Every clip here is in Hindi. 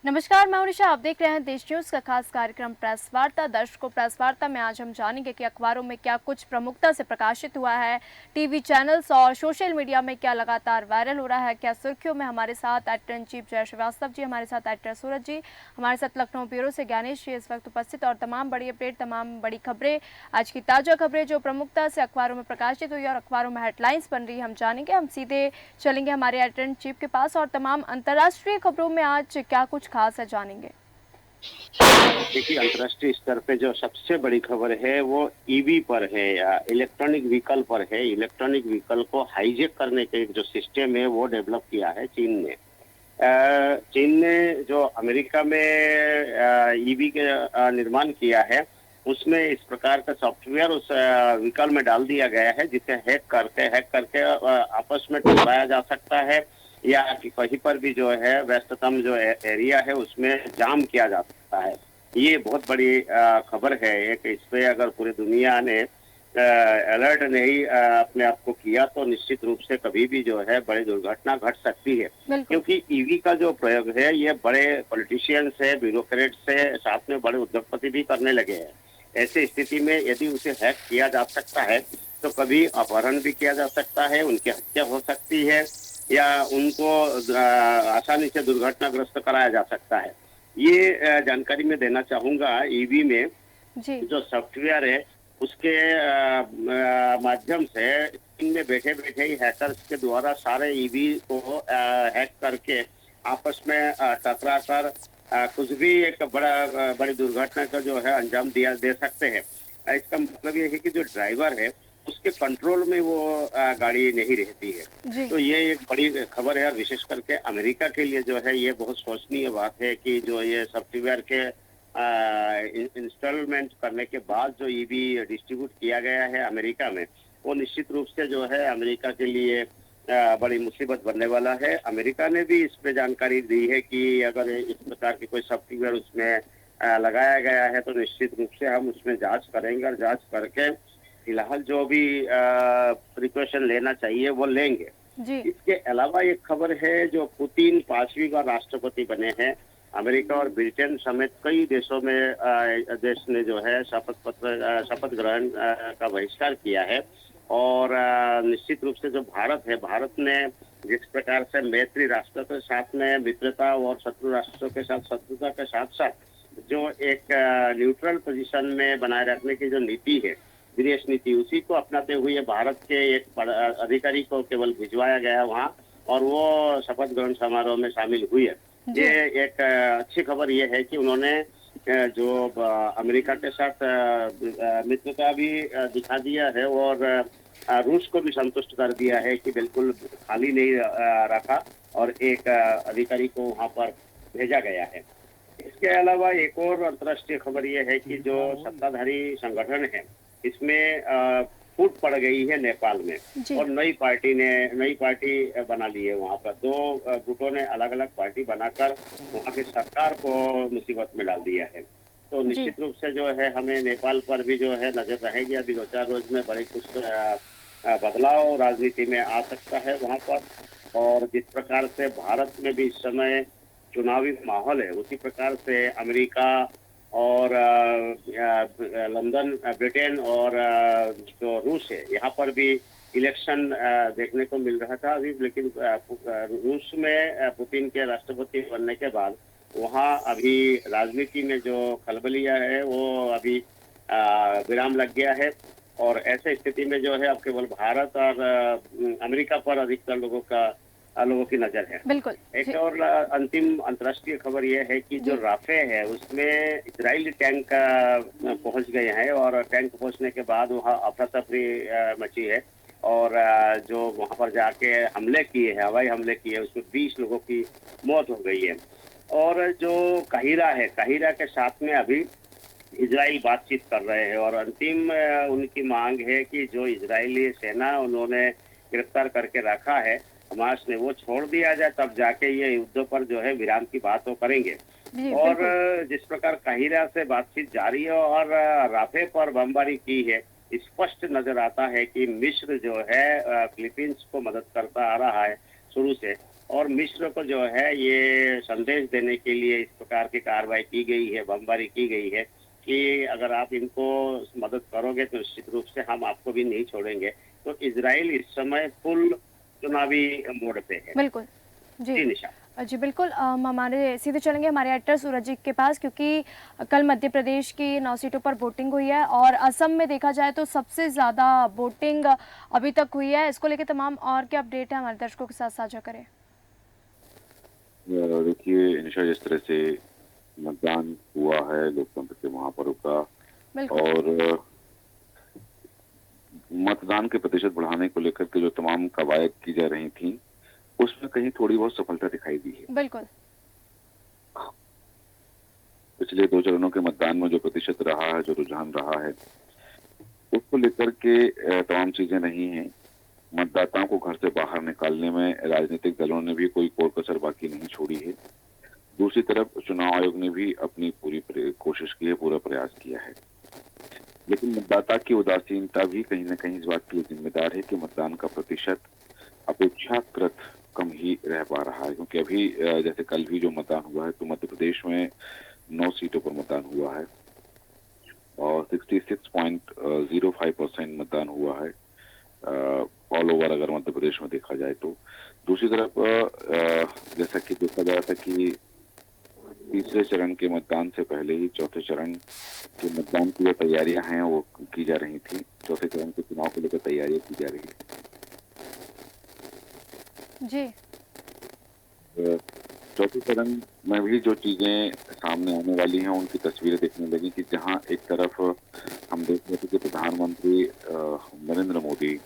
नमस्कार, मैं उनिशा। आप देख रहे हैं देश न्यूज का खास कार्यक्रम प्रेस वार्ता। दर्शकों, प्रेस वार्ता में आज हम जानेंगे कि अखबारों में क्या कुछ प्रमुखता से प्रकाशित हुआ है, टीवी चैनल्स और सोशल मीडिया में क्या लगातार वायरल हो रहा है, क्या सुर्खियों में। हमारे साथ एडिटर इन चीफ जय श्रीवास्तव जी, हमारे साथ एडिटर सूरज जी, हमारे साथ लखनऊ ब्यूरो से ज्ञानेश जी इस वक्त उपस्थित, और तमाम बड़ी अपडेट, तमाम बड़ी खबरें, आज की ताजा खबरें जो प्रमुखता से अखबारों में प्रकाशित हुई और अखबारों में हेडलाइंस बन रही, हम जानेंगे। हम सीधे चलेंगे हमारे एडिटर इन चीफ के पास और तमाम अंतर्राष्ट्रीय खबरों में आज क्या कुछ खास है जानेंगे। देखिए, अंतर्राष्ट्रीय स्तर पे जो सबसे बड़ी खबर है वो ईवी पर है या इलेक्ट्रॉनिक व्हीकल पर है। इलेक्ट्रॉनिक व्हीकल को हाईजेक करने के जो सिस्टम है वो डेवलप किया है चीन ने। चीन ने जो अमेरिका में ईवी के निर्माण किया है, उसमें इस प्रकार का सॉफ्टवेयर उस व्हीकल में डाल दिया गया है जिसे हैक करके आपस में टकराया जा सकता है, या कि कहीं पर भी जो है व्यस्ततम जो एरिया है उसमें जाम किया जा सकता है। ये बहुत बड़ी खबर है। एक इस पे अगर पूरी दुनिया ने अलर्ट नहीं अपने आप को किया तो निश्चित रूप से कभी भी जो है बड़ी दुर्घटना घट सकती है। बिल्कुल। क्योंकि ईवी का जो प्रयोग है ये बड़े पॉलिटिशियंस है, ब्यूरोक्रेट्स है, साथ में बड़े उद्योगपति भी करने लगे हैं। ऐसी स्थिति में यदि उसे हैक किया जा सकता है तो कभी अपहरण भी किया जा सकता है, उनकी हत्या हो सकती है, या उनको आसानी से दुर्घटनाग्रस्त कराया जा सकता है। ये जानकारी मैं देना चाहूंगा। ईवी में जी। जो सॉफ्टवेयर है उसके माध्यम से इनमें बैठे बैठे ही हैकर्स के द्वारा सारे ईवी को हैक करके आपस में टकरा कर कुछ भी एक बड़ी दुर्घटना का जो है अंजाम दिया दे सकते हैं। इसका मतलब ये है कि जो ड्राइवर है उसके कंट्रोल में वो गाड़ी नहीं रहती है। जी। तो ये एक बड़ी खबर है, और विशेष करके अमेरिका के लिए जो है ये बहुत शोचनीय बात है कि जो ये सॉफ्टवेयर के इंस्टॉलमेंट करने के बाद जो ईवी डिस्ट्रीब्यूट किया गया है अमेरिका में, वो निश्चित रूप से जो है अमेरिका के लिए बड़ी मुसीबत बनने वाला है। अमेरिका ने भी इस पे जानकारी दी है कि अगर इस प्रकार की कोई सॉफ्टवेयर उसमें लगाया गया है तो निश्चित रूप से हम उसमें जांच करेंगे, और जांच करके फिलहाल जो भी प्रिकॉशन लेना चाहिए वो लेंगे। जी। इसके अलावा एक खबर है, जो पुतिन 5वीं बार राष्ट्रपति बने हैं। अमेरिका और ब्रिटेन समेत कई देशों में देश ने जो है शपथ ग्रहण का बहिष्कार किया है। और निश्चित रूप से जो भारत है, भारत ने जिस प्रकार से मैत्री राष्ट्रों के साथ में मित्रता और शत्रु राष्ट्रों के साथ शत्रुता के साथ साथ जो एक न्यूट्रल पोजीशन में बनाए रखने की जो नीति है, विदेश नीति, उसी को अपनाते हुए भारत के एक अधिकारी को केवल भिजवाया गया वहां, और वो शपथ ग्रहण समारोह में शामिल हुई है। जी। ये एक अच्छी खबर ये है कि उन्होंने जो अमेरिका के साथ मित्रता भी दिखा दिया है, और रूस को भी संतुष्ट कर दिया है कि बिल्कुल खाली नहीं रखा, और एक अधिकारी को वहां पर भेजा गया है। इसके अलावा एक और अंतर्राष्ट्रीय खबर ये है कि जो सत्ताधारी संगठन है, इसमें फूट पड़ गई है नेपाल में, जी। और नई पार्टी बना ली है। वहां पर दो गुटों ने अलग अलग पार्टी बनाकर वहां की सरकार को मुसीबत में डाल दिया है। तो जी। निश्चित रूप से जो है हमें नेपाल पर भी जो है नजर रहेगी। अभी 2-4 रोज में बड़े कुछ बदलाव राजनीति में आ सकता है वहां पर। और जिस प्रकार से भारत में भी इस समय चुनावी माहौल है, उसी प्रकार से अमेरिका और लंदन, ब्रिटेन और जो रूस है, यहाँ पर भी इलेक्शन देखने को मिल रहा था अभी। लेकिन रूस में पुतिन के राष्ट्रपति बनने के बाद वहाँ अभी राजनीति में जो खलबलियां है वो अभी विराम लग गया है। और ऐसे स्थिति में जो है अब केवल भारत और अमेरिका पर अधिकतर लोगों की नजर है। बिल्कुल। एक जी। और अंतिम अंतर्राष्ट्रीय खबर यह है कि जो जी। राफे है उसमें इजरायली टैंक पहुंच गए हैं, और टैंक पहुंचने के बाद वहां अफरा तफरी मची है। और जो वहां पर जाके हमले किए हैं, हवाई हमले किए हैं, उसमें 20 लोगों की मौत हो गई है। और जो काहिरा है, काहिरा के साथ में अभी इजराइल बातचीत कर रहे हैं, और अंतिम उनकी मांग है कि जो इजरायली सेना उन्होंने गिरफ्तार करके रखा है हमास ने, वो छोड़ दिया जाए, तब जाके ये युद्ध पर जो है विराम की बात वो करेंगे। जी। और बिल्कुल। जिस प्रकार काहिरा से बातचीत जारी है और राफे पर बमबारी की है, स्पष्ट नजर आता है कि मिस्र जो है फिलीपींस को मदद करता आ रहा है शुरू से। और मिस्र को जो है ये संदेश देने के लिए इस प्रकार की कार्रवाई की गई है, बमबारी की गई है कि अगर आप इनको मदद करोगे तो निश्चित रूप से हम आपको भी नहीं छोड़ेंगे। तो इज़राइल इस समय फुल चुनावी मोड पे है। बिल्कुल। जी। जी, निशा। जी, बिल्कुल हम हमारे सीधे चलेंगे हमारे एडिटर सूरज जी के पास, क्योंकि कल मध्य प्रदेश की 9 सीटों पर वोटिंग हुई है और असम में देखा जाए तो सबसे ज़्यादा वोटिंग अभी तक हुई है। इसको लेके तमाम और क्या अपडेट है हमारे दर्शकों के साथ साझा करें? देखिए निशा, जिस तरह से मतदान हुआ है लोकतंत्र के महापर्व का, बिल्कुल। और मतदान के प्रतिशत बढ़ाने को लेकर के जो तमाम कवायद की जा रही थी, उसमें कहीं थोड़ी बहुत सफलता दिखाई दी है। बिल्कुल। पिछले 2 चरणों के मतदान में जो प्रतिशत रहा है, जो रुझान रहा है, उसको लेकर के तमाम चीजें नहीं हैं। मतदाताओं को घर से बाहर निकालने में राजनीतिक दलों ने भी कोई कोर कसर बाकी नहीं छोड़ी है। दूसरी तरफ चुनाव आयोग ने भी अपनी पूरी कोशिश की है, पूरा प्रयास किया है। लेकिन मतदाता की उदासीनता भी कहीं न कहीं इस बात के लिए जिम्मेदार है कि मतदान का प्रतिशत अपेक्षाकृत कम ही रह पा रहा है, क्योंकि अभी जैसे कल भी जो मतदान हुआ है, तो मध्य प्रदेश में 9 सीटों पर मतदान हुआ है और 66.05% मतदान हुआ है ऑल ओवर, अगर मध्य प्रदेश में देखा जाए तो। दूसरी तरफ जैसा कि देखा जा रहा था कि तीसरे चरण के मतदान से पहले ही चौथे चरण के मतदान की जो तैयारियां हैं वो की जा रही थी। चौथे चरण के चुनाव को लेकर तैयारियां की जा रही थी। जी। चौथे चरण में भी जो चीजें सामने आने वाली हैं, उनकी तस्वीरें देखने लगी कि जहां एक तरफ हम देख रहे थे कि प्रधानमंत्री नरेंद्र मोदी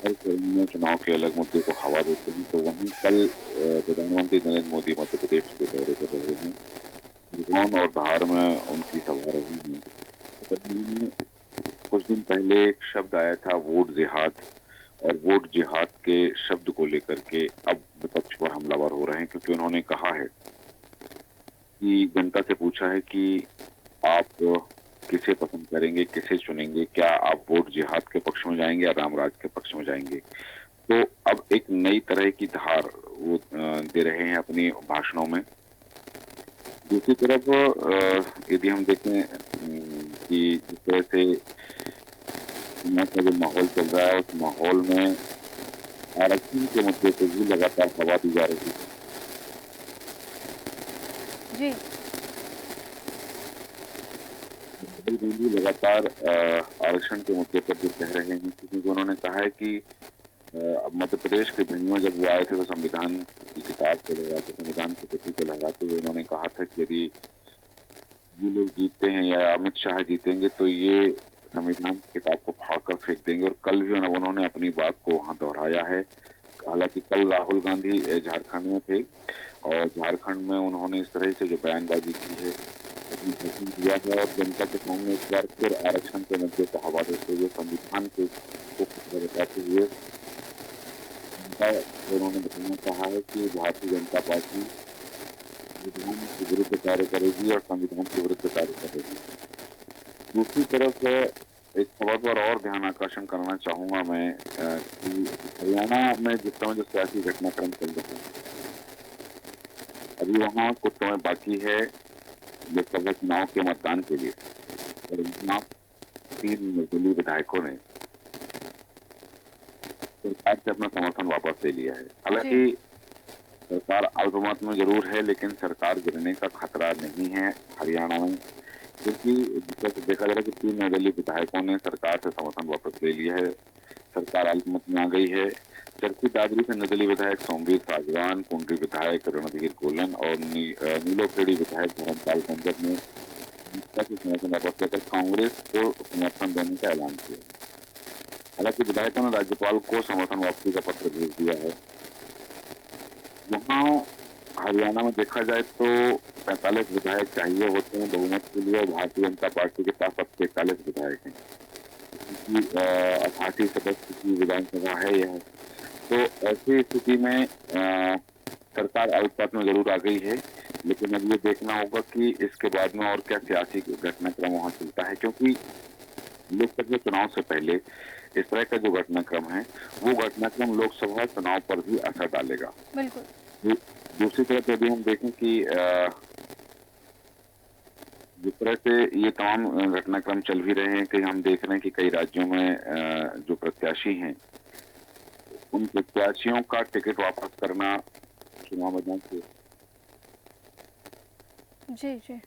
हर चरण में चुनाव के अलग मुद्दे को हवा देते हैं, तो वहीं कल प्रधानमंत्री नरेंद्र मोदी मध्य प्रदेश के दौरे कर रहे हैं। खरगोन और धार में उनकी सभा रही है। कुछ दिन पहले एक शब्द आया था वोट जिहाद, और वोट जिहाद के शब्द को लेकर के अब विपक्ष पर हमलावर हो रहे हैं, क्योंकि उन्होंने कहा है कि जनता से पूछा है कि आप किसे पसंद करेंगे, किसे चुनेंगे, क्या आप वोट जिहाद के पक्ष में जाएंगे या रामराज के पक्ष में जाएंगे। तो अब एक नई तरह की धार वो दे रहे हैं अपनी भाषणों में। दूसरी तरफ यदि हम देखें कि जिस तरह से का जो माहौल चल रहा है, उस माहौल में आरक्षण के मुद्दे पर भी लगातार हवा दी जा रही है। जी। गांधी लगातार आरक्षण के मुद्दे पर जो कह रहे हैं, क्योंकि उन्होंने कहा है कि मध्य प्रदेश के भिंड में जब वो आए थे तो संविधान की किताब को लगाते, संविधान की प्रति को लगाते हुए उन्होंने कहा था कि यदि ये लोग जीतते हैं या अमित शाह जीतेंगे तो ये संविधान की किताब को फाड़कर फेंक देंगे। और कल भी उन्होंने अपनी बात को वहां दोहराया है। हालांकि कल राहुल गांधी झारखंड में थे और झारखंड में उन्होंने इस तरह से जो बयानबाजी की है, अपनी भाषण दिया है और जनता के सामने एक बार फिर आरक्षण के मुद्दे को हवा देते हुए संविधान को बताते हुए उन्होंने बताना कहा है कि भारतीय जनता पार्टी संविधान के विरुद्ध कार्य करेगी और संविधान के विरुद्ध कार्य करेगी। दूसरी तरफ एक खबर पर और ध्यान आकर्षण करना चाहूंगा मैं कि हरियाणा में जिस समय जो सियासी घटनाक्रम चल रहा है, अभी वहाँ कुछ समय बाकी है लोकसभा चुनाव के मतदान के लिए, और यहाँ 3 निर्दलीय विधायकों ने सरकार से अपना समर्थन वापस ले लिया है। हालांकि सरकार अल्पमत में जरूर है, लेकिन सरकार गिरने का खतरा नहीं है हरियाणा में, क्योंकि देखा जा रहा है कि 3 निर्दलीय विधायकों ने सरकार से समर्थन वापस ले लिया है। सरकार अल्पमत में आ गई है। चरखी दादरी से निर्दलीय विधायक सोमवीर सागवान, कुंडरी विधायक रणधीर गोलन और नीलोखेड़ी विधायक धर्मपाल कंजर ने समर्थन वापस लेकर कांग्रेस को समर्थन देने का ऐलान किया। हालांकि विधायकों ने राज्यपाल को समर्थन वापसी का पत्र भेज दिया है। वहाँ हरियाणा में देखा जाए तो 45 विधायक चाहिए होते हैं बहुमत के लिए, और भारतीय जनता पार्टी के पास अब 43 विधायक हैं, क्योंकि 88 सदस्य की विधानसभा है यह। तो ऐसी स्थिति में सरकार अल्पमत में जरूर आ गई है, लेकिन अब ये देखना होगा कि इसके बाद में और क्या सियासी घटनाक्रम वहाँ चलता है, क्योंकि लोकसभा चुनाव से पहले इस तरह का जो घटनाक्रम है, वो घटनाक्रम लोकसभा चुनाव पर भी असर डालेगा। बिल्कुल। दूसरी तरफ यदि हम देखें कि जिस तरह से ये तमाम घटनाक्रम चल भी रहे हैं कि हम देख रहे हैं कि कई राज्यों में जो प्रत्याशी हैं, उन प्रत्याशियों का टिकट वापस करना चुनाव मैदान से जी जी।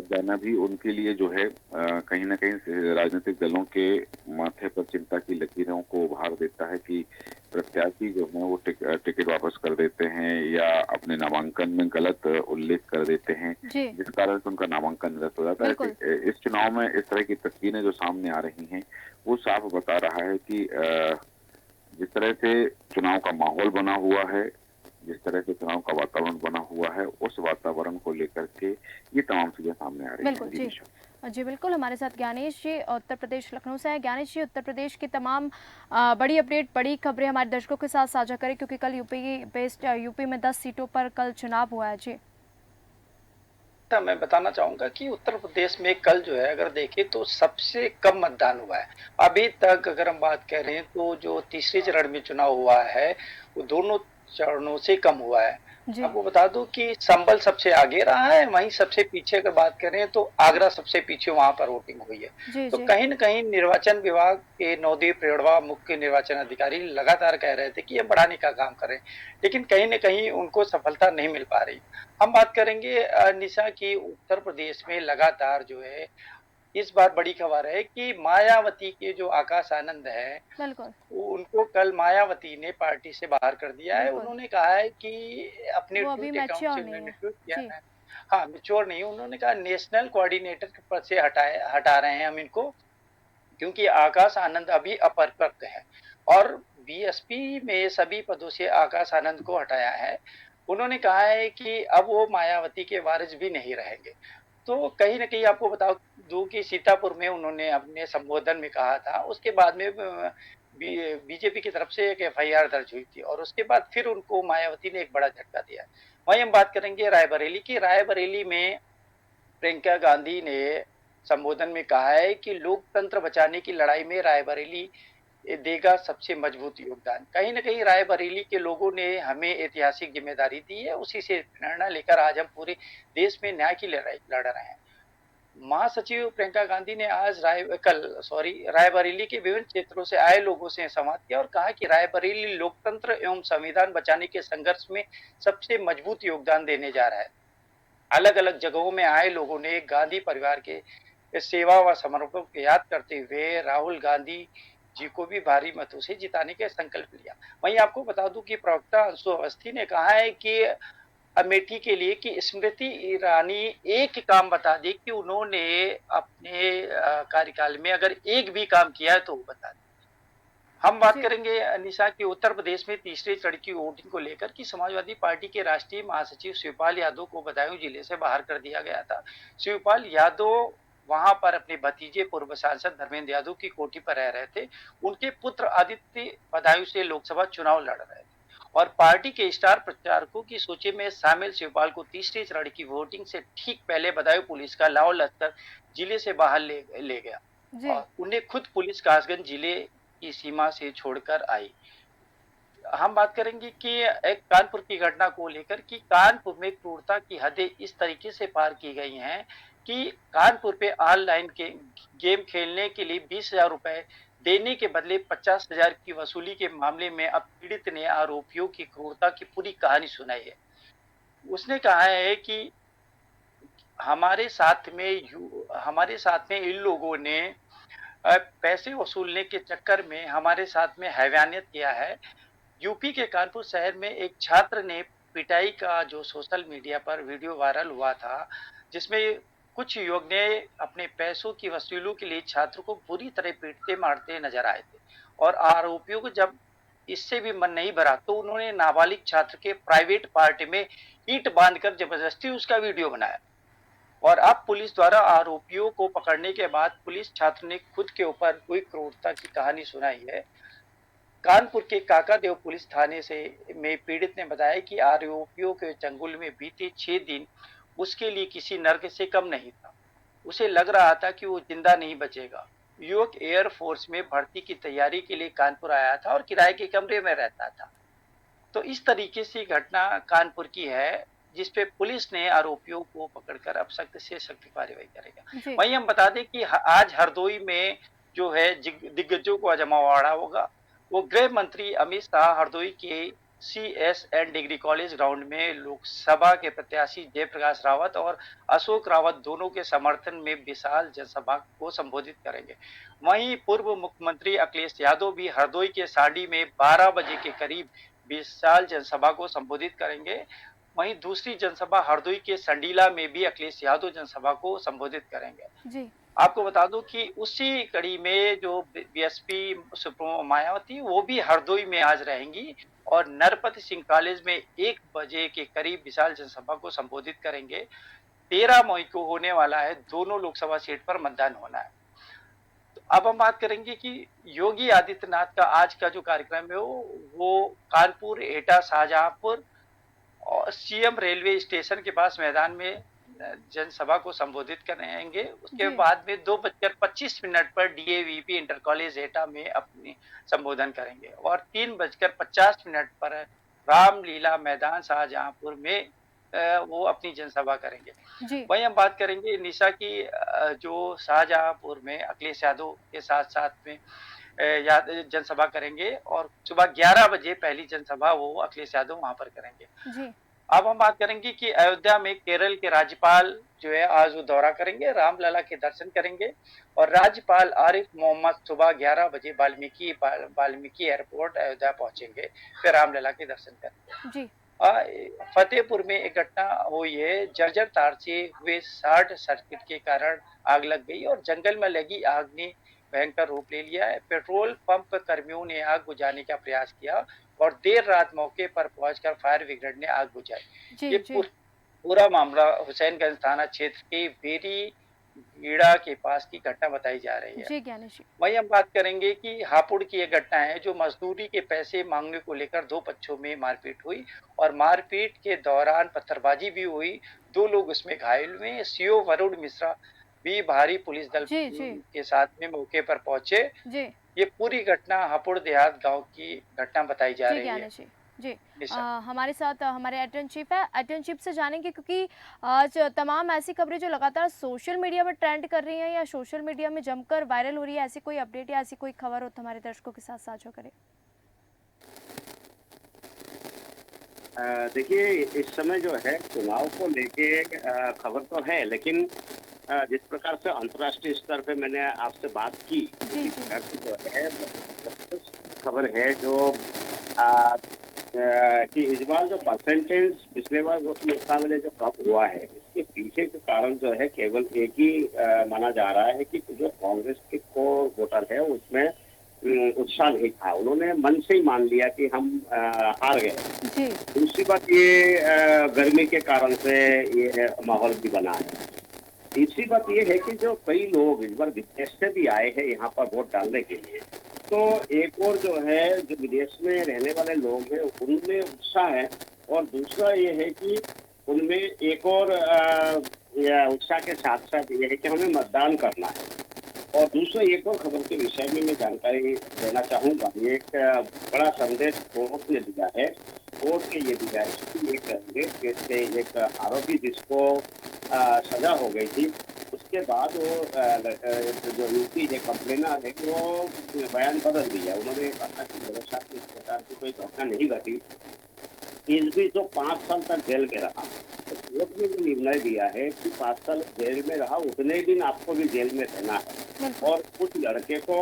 जाना भी उनके लिए जो है कहीं ना कहीं राजनीतिक दलों के माथे पर चिंता की लकीरों को उभार देता है कि प्रत्याशी जो है वो टिकट वापस कर देते हैं या अपने नामांकन में गलत उल्लेख कर देते हैं, जी। जिस कारण से उनका नामांकन रद्द हो जाता है। बिल्कुल। इस चुनाव में इस तरह की तस्वीरें जो सामने आ रही हैं, वो साफ बता रहा है कि जिस तरह से चुनाव का माहौल बना हुआ है, जिस तरह से चुनाव का वातावरण बना हुआ है, उस वातावरण को लेकर के ये तमाम चीजें सामने आ रही हैं। बिल्कुल जी। जी बिल्कुल, हमारे साथ ज्ञानेश जी उत्तर प्रदेश लखनऊ से हैं। ज्ञानेश जी, उत्तर प्रदेश की तमाम बड़ी अपडेट, बड़ी खबरें हमारे दर्शकों के साथ साझा करें, क्योंकि कल यूपी में 10 सीटों पर कल चुनाव हुआ है। जी। मैं बताना चाहूंगा कि उत्तर प्रदेश में कल जो है अगर देखें तो सबसे कम मतदान हुआ है अभी तक। अगर हम बात करें तो जो तीसरे चरण में चुनाव हुआ है वो दोनों चरणों से कम हुआ है। आपको बता दूं कि संभल सबसे आगे रहा है, वहीं सबसे पीछे अगर बात करें तो आगरा सबसे पीछे वहां पर वोटिंग हुई है। तो कहीं न कहीं निर्वाचन विभाग के नवदीप रेणवा मुख्य निर्वाचन अधिकारी लगातार कह रहे थे कि ये बढ़ाने का काम करें, लेकिन कहीं न कहीं उनको सफलता नहीं मिल पा रही। हम बात करेंगे निशा की उत्तर प्रदेश में लगातार जो है इस बार बड़ी खबर है कि मायावती के जो आकाश आनंद है, उनको कल मायावती ने पार्टी से बाहर कर दिया है। उन्होंने कहा है कि अपने ट्वीट अकाउंट से उन्होंने ट्वीट किया है, हाँ मैच्योर नहीं, उन्होंने कहा नेशनल कोऑर्डिनेटर के पद से हटा रहे हैं हम इनको, क्योंकि आकाश आनंद अभी अपरिपक्व है और बीएसपी में सभी पदों से आकाश आनंद को हटाया है। उन्होंने कहा है कि अब वो मायावती के वारिस भी नहीं रहेंगे। तो कहीं न कहीं आपको बता दूं कि सीतापुर में उन्होंने अपने संबोधन में कहा था, उसके बाद में बीजेपी की तरफ से एक एफआईआर दर्ज हुई थी और उसके बाद फिर उनको मायावती ने एक बड़ा झटका दिया। वहीं हम बात करेंगे रायबरेली की। रायबरेली में प्रियंका गांधी ने संबोधन में कहा है कि लोकतंत्र बचाने की लड़ाई में रायबरेली देगा सबसे मजबूत योगदान। कहीं न कहीं रायबरेली के लोगों ने हमें ऐतिहासिक जिम्मेदारी दी है, उसी से प्रेरणा लेकर आज हम पूरे देश में न्याय की लड़ाई लड़ रहे हैं। महासचिव प्रियंका गांधी ने आज रायबरेली के विभिन्न क्षेत्रों से आए लोगों से संवाद किया और कहा कि रायबरेली लोकतंत्र एवं संविधान बचाने के संघर्ष में सबसे मजबूत योगदान देने जा रहा है। अलग-अलग जगहों में आए लोगों ने गांधी परिवार के सेवा व समर्पण को याद करते हुए राहुल गांधी जी को भी भारी मतों से जिताने का संकल्प लिया। वहीं आपको बता दूं कि प्रवक्ता अंशु अवस्थी ने कहा है कि अमेठी के लिए कि स्मृति ईरानी एक काम बता दी कि उन्होंने अपने कार्यकाल में अगर एक भी काम किया है तो वो बता दें। हम बात करेंगे निशा की उत्तर प्रदेश में तीसरे चरण की वोटिंग को लेकर कि समाजवादी पार्टी के राष्ट्रीय महासचिव शिवपाल यादव को बदायूं जिले से बाहर कर दिया गया था। शिवपाल यादव वहां पर अपने भतीजे पूर्व सांसद धर्मेंद्र यादव की कोठी पर रह रहे थे। उनके पुत्र आदित्य बदायूं से लोकसभा चुनाव लड़ रहे थे और पार्टी के स्टार प्रचारकों की सूची में शामिल शिवपाल को तीसरे चरण की वोटिंग से ठीक पहले बदायूं पुलिस का लाव लश्कर जिले से बाहर ले गया और उन्हें खुद पुलिस कासगंज जिले की सीमा से छोड़कर आई। हम बात करेंगे कि एक कानपुर की घटना को लेकर कि कानपुर में क्रूरता की हदें इस तरीके से पार की गई हैं कि कानपुर पे ऑनलाइन के गेम खेलने के लिए 20,000 रुपए देने के बदले 50,000 की वसूली के मामले में अब पीड़ित ने आरोपियों की क्रूरता की पूरी कहानी सुनाई है। उसने कहा है कि हमारे साथ में इन लोगों ने पैसे वसूलने के चक्कर में हमारे साथ में हैवानियत किया है। यूपी के कानपुर शहर में एक छात्र ने पिटाई का जो सोशल मीडिया पर वीडियो वायरल हुआ था, जिसमें कुछ युवक ने अपने पैसों की वसूली के लिए छात्र को बुरी तरह पीटते मारते नजर आए थे और आरोपियों को जब इससे भी मन नहीं भरा तो उन्होंने नाबालिग छात्र के प्राइवेट पार्टी में ईंट बांधकर जबरदस्ती उसका वीडियो बनाया और अब पुलिस द्वारा आरोपियों को पकड़ने के बाद पुलिस छात्र ने खुद के ऊपर हुई क्रूरता की कहानी सुनाई है। कानपुर के काकादेव पुलिस थाने में पीड़ित ने बताया कि आरोपियों के चंगुल में बीते 6 दिन उसके लिए किसी नर्क से कम नहीं था। उसे लग रहा था कि वो जिंदा नहीं बचेगा। युवक एयरफोर्स में भर्ती की तैयारी के लिए कानपुर आया था और किराए के कमरे में रहता था। तो इस तरीके से घटना कानपुर की है, जिस पे पुलिस ने आरोपियों को पकड़कर अब सख्त से सख्त कार्रवाई करेगा। जी। वहीं हम बता दें कि आज हरदोई में जो है दिग्गजों को जमावड़ा होगा। वो गृह मंत्री अमित शाह हरदोई के CSN डिग्री कॉलेज ग्राउंड में लोकसभा के प्रत्याशी जयप्रकाश रावत और अशोक रावत दोनों के समर्थन में विशाल जनसभा को संबोधित करेंगे। वहीं पूर्व मुख्यमंत्री अखिलेश यादव भी हरदोई के साड़ी में 12 बजे के करीब विशाल जनसभा को संबोधित करेंगे। वहीं दूसरी जनसभा हरदोई के संडीला में भी अखिलेश यादव जनसभा को संबोधित करेंगे। जी। आपको बता दूं कि उसी कड़ी में जो बीएसपी सुप्रीमो मायावती वो भी हरदोई में आज रहेंगी और नरपत सिंह कॉलेज में 1 बजे के करीब विशाल जनसभा को संबोधित करेंगे। 13 मई को होने वाला है, दोनों लोकसभा सीट पर मतदान होना है। तो अब हम बात करेंगे कि योगी आदित्यनाथ का आज का जो कार्यक्रम है वो कानपुर, एटा, शाहजहांपुर और सीएम रेलवे स्टेशन के पास मैदान में जनसभा को संबोधित करेंगे। उसके जी। बाद में 2:25 पर DAVP इंटर कॉलेज एटा में अपनी संबोधन करेंगे और 3:50 पर रामलीला मैदान शाहजहांपुर में वो अपनी जनसभा करेंगे। जी। वहीं हम बात करेंगे निशा की जो शाहजहांपुर में अखिलेश यादव के साथ साथ में जनसभा करेंगे और सुबह 11 बजे पहली जनसभा वो अखिलेश यादव वहां पर करेंगे। जी। अब हम बात करेंगे कि अयोध्या में केरल के राज्यपाल जो है आज वो दौरा करेंगे, रामलला के दर्शन करेंगे और राज्यपाल आरिफ मोहम्मद सुबह 11 बजे वाल्मीकि एयरपोर्ट अयोध्या पहुंचेंगे, फिर रामलला के दर्शन करेंगे। जी। फतेहपुर में एक घटना हुई है, जर्जर तार से हुए शॉर्ट सर्किट के कारण आग लग गई और जंगल में लगी आग ने भयंकर रूप ले लिया है। पेट्रोल पंप कर्मियों ने आग बुझाने का प्रयास किया और देर रात मौके पर पहुंचकर फायर ब्रिगेड ने आग बुझाई। जी। ये जी। पूरा मामला हुसैनगंज थाना क्षेत्र के बेरी गीड़ा के पास की घटना बताई जा रही है। जी ज्ञानेश जी। वहीं हम बात करेंगे कि हापुड़ की एक घटना है, जो मजदूरी के पैसे मांगने को लेकर 2 पक्षों में मारपीट हुई और मारपीट के दौरान पत्थरबाजी भी हुई। 2 लोग उसमें घायल हुए। सीओ वरुण मिश्रा भी भारी पुलिस दल जी। जी। के साथ में मौके पर पहुंचे। जी। ये पूरी घटना हापुड़ देहात गांव की घटना बताई जा जी रही है। ज्ञानेश जी। जी। निशा। हमारे साथ हमारे एडिटर इन चीफ है, एडिटर इन चीफ से जानेंगे क्योंकि आज तमाम ऐसी खबरें जो लगातार सोशल मीडिया पर ट्रेंड कर रही हैं या सोशल मीडिया में जमकर वायरल हो रही है, ऐसी कोई अपडेट या ऐसी कोई खबर हो तो हमारे दर्शकों के साथ साझा करें। देखिए, इस समय जो है चुनाव को लेके खबर तो है, लेकिन जिस प्रकार से अंतर्राष्ट्रीय स्तर पे मैंने आपसे बात की, जी। उसी जी। प्रकार से जो है खबर है जो आ, कि इस बार जो परसेंटेज पिछले बार जो मुकाबले जो कम हुआ है, इसके पीछे के कारण जो है केवल एक ही माना जा रहा है कि जो कांग्रेस के को वोटर है उसमें उत्साह नहीं था। उन्होंने मन से ही मान लिया कि हम हार गए। जी। दूसरी बात ये गर्मी के कारण से ये माहौल भी बना है। तीसरी बात ये है कि जो कई लोग इस बार विदेश से भी आए हैं यहाँ पर वोट डालने के लिए, तो एक और जो है जो विदेश में रहने वाले लोग हैं उनमें उत्साह है और दूसरा ये है कि उनमें एक और उत्साह के साथ साथ ये है कि हमें मतदान करना है। और दूसरा एक और खबर के विषय में मैं जानकारी देना चाहूँगा। ये एक बड़ा संदेश कोर्ट ने दिया है। कोर्ट ने ये दिया है कि एक रेप केस से एक आरोपी जिसको सजा हो गई थी, उसके बाद वो जो यूपी है कंप्लेनर है वो बयान बदल दिया। उन्होंने कहा कि मेरे साथ इस प्रकार की कोई घटना नहीं घटी। इस बीच जो 5 साल तक जेल में रहा, तो कोर्ट ने जो निर्णय दिया है कि 5 साल जेल में रहा उतने ही दिन आपको भी जेल में रहना है। और उस लड़के को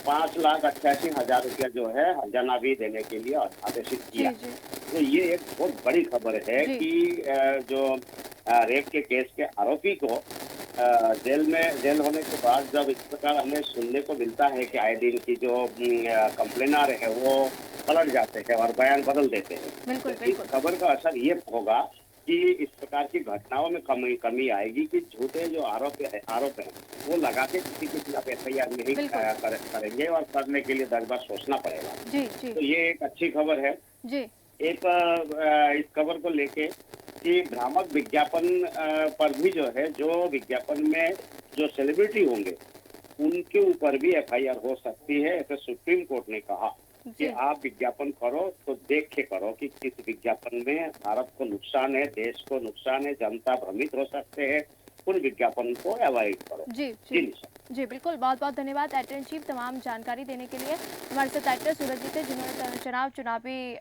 5,88,000 रुपया जो है हर्जाना भी देने के लिए आदेशित किया। जी। जी। तो ये एक बहुत बड़ी खबर है जी। कि जो रेप के केस के आरोपी को जेल होने के बाद जब इस प्रकार हमें सुनने को मिलता है कि आए दिन की जो कंप्लेनर है वो पलट जाते हैं और बयान बदल देते हैं। बिल्कुल। तो इस खबर का असर ये होगा कि इस प्रकार की घटनाओं में कमी आएगी कि झूठे जो आरोप है वो लगा के किसी के खिलाफ FIR नहीं करेंगे और करने के लिए 10 बार सोचना पड़ेगा। जी। जी। तो ये एक अच्छी खबर है। जी। एक इस खबर को लेके कि भ्रामक विज्ञापन पर भी जो है, जो विज्ञापन में जो सेलिब्रिटी होंगे उनके ऊपर भी एफआईआर हो सकती है। ऐसे सुप्रीम कोर्ट ने कहा कि जी आप विज्ञापन करो तो देख के करो कि किस विज्ञापन में भारत को नुकसान है, देश को नुकसान है, जनता भ्रमित हो सकते हैं, उन विज्ञापन को अवॉइड करो। जी जी जी निशा। जी बिल्कुल, बहुत बहुत धन्यवाद एडिटर इन चीफ तमाम जानकारी देने के लिए। हमारे साथ एडिटर सूरज जी थे जिन्होंने चुनावी